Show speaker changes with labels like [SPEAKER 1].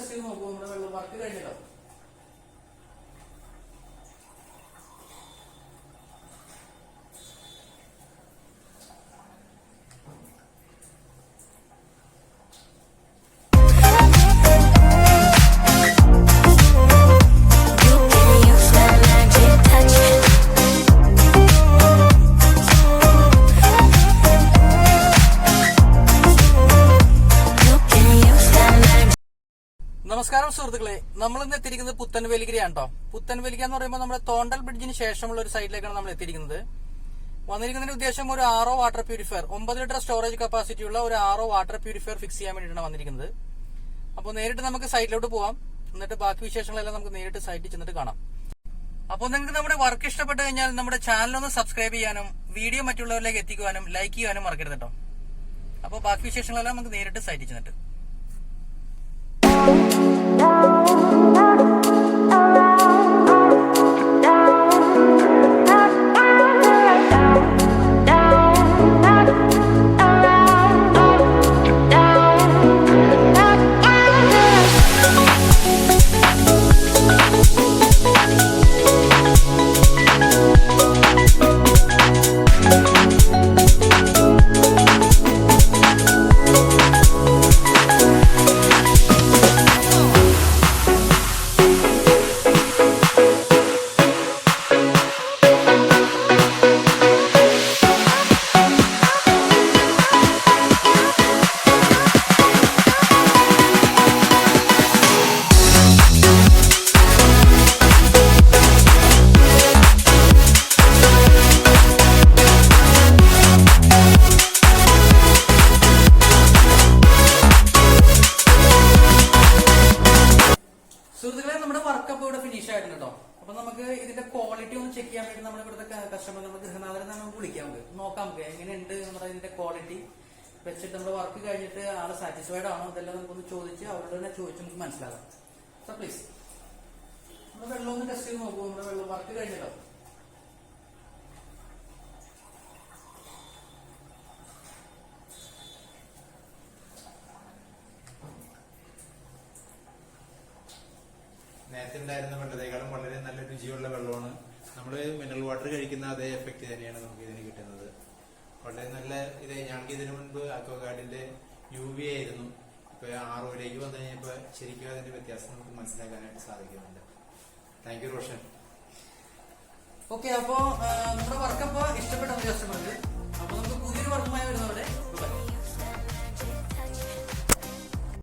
[SPEAKER 1] Test ചെയ്ത് നോക്കൂ. നമ്മുടെ വെള്ളം വർക്ക് കഴിഞ്ഞല്ലോ. നമസ്കാരം സുഹൃത്തുക്കളെ, നമ്മൾ ഇന്ന് എത്തിയിരിക്കുന്നത് പുത്തൻവേലിക്കരയാണ് കേട്ടോ. പുത്തൻവേലിക്ക എന്ന് പറയുമ്പോൾ നമ്മുടെ തോണ്ടൽ ബ്രിഡ്ജിന് ശേഷമുള്ള ഒരു സൈഡിലേക്കാണ് നമ്മൾ എത്തിയിരിക്കുന്നത്. വന്നിരിക്കുന്നതിന്റെ ഉദ്ദേശം ഒരു RO water purifier 9 litre storage capacity ഉള്ള ഒരു RO വാട്ടർ പ്യൂരിഫയർ ഫിക്സ് ചെയ്യാൻ വേണ്ടിയിട്ടാണ് വന്നിരിക്കുന്നത്. അപ്പോൾ നേരിട്ട് നമുക്ക് സൈറ്റിലോട്ട് പോവാം. എന്നിട്ട് ബാക്കി വിശേഷങ്ങളെല്ലാം നമുക്ക് നേരിട്ട് സൈറ്റിൽ ചെന്നിട്ട് കാണാം. അപ്പോൾ നിങ്ങൾക്ക് നമ്മുടെ വർക്ക് ഇഷ്ടപ്പെട്ട് കഴിഞ്ഞാൽ നമ്മുടെ ചാനലൊന്ന് സബ്സ്ക്രൈബ് ചെയ്യാനും വീഡിയോ മറ്റുള്ളവരിലേക്ക് എത്തിക്കുവാനും ലൈക്ക് ചെയ്യാനും മറക്കരുത് കേട്ടോ. അപ്പോൾ ബാക്കി വിശേഷങ്ങളെല്ലാം നമുക്ക് നേരിട്ട് സൈറ്റിൽ ചെന്നിട്ട്. സുഹൃത്തുക്കളെ, നമ്മുടെ വർക്ക് അപ്പോൾ ഇവിടെ ഫിനിഷ് ആയിട്ടുണ്ട് കേട്ടോ. അപ്പൊ നമുക്ക് ഇതിന്റെ ക്വാളിറ്റി ഒന്ന് ചെക്ക് ചെയ്യാൻ വേണ്ടി നമ്മുടെ ഇവിടുത്തെ കസ്റ്റമർ നമുക്ക് ഗൃഹനാഥനെ നമുക്ക് വിളിക്കാം. നോക്കാം നമുക്ക് എങ്ങനെയുണ്ട് നമ്മുടെ ഇതിന്റെ ക്വാളിറ്റി വെച്ചിട്ട് നമ്മുടെ വർക്ക് കഴിഞ്ഞിട്ട് ആള് സാറ്റിസ്ഫൈഡ് ആണോ ഇതെല്ലാം നമുക്കൊന്ന് ചോദിച്ച് അവരോട് തന്നെ ചോദിച്ച് നമുക്ക് മനസ്സിലാക്കാം. സോ പ്ലീസ് നമ്മുടെ വെള്ളം ഒന്ന് ടെസ്റ്റ് ചെയ്ത് നോക്കൂ. നമ്മുടെ വെള്ളം വർക്ക് കഴിഞ്ഞല്ലോ.
[SPEAKER 2] നേരത്തെ ഉണ്ടായിരുന്ന വെള്ളത്തേക്കാളും വളരെ നല്ല രുചിയുള്ള വെള്ളമാണ്. നമ്മൾ മിനറൽ വാട്ടർ കഴിക്കുന്ന അതേ എഫക്ട് തന്നെയാണ് നമുക്ക് ഇതിന് കിട്ടുന്നത്. വളരെ നല്ല ഞങ്ങൾക്ക് ഇതിനു മുൻപ് അക്വാഗാർഡിന്റെ UV ആയിരുന്നു. ഇപ്പൊ ROയിലേക്ക് വന്നു കഴിഞ്ഞപ്പോ ശരിക്കും അതിന്റെ വ്യത്യാസം നമുക്ക് മനസ്സിലാക്കാനായിട്ട് സാധിക്കുന്നുണ്ട്. Thank you Roshan.
[SPEAKER 1] ഓക്കെ, അപ്പോ നമ്മുടെ വർക്ക് അപ്പൊ ഇഷ്ടപ്പെട്ട കസ്റ്റമർക്ക്. അപ്പൊ നമുക്ക് പുതിയൊരു വർക്കുമായി വരുന്നവരെ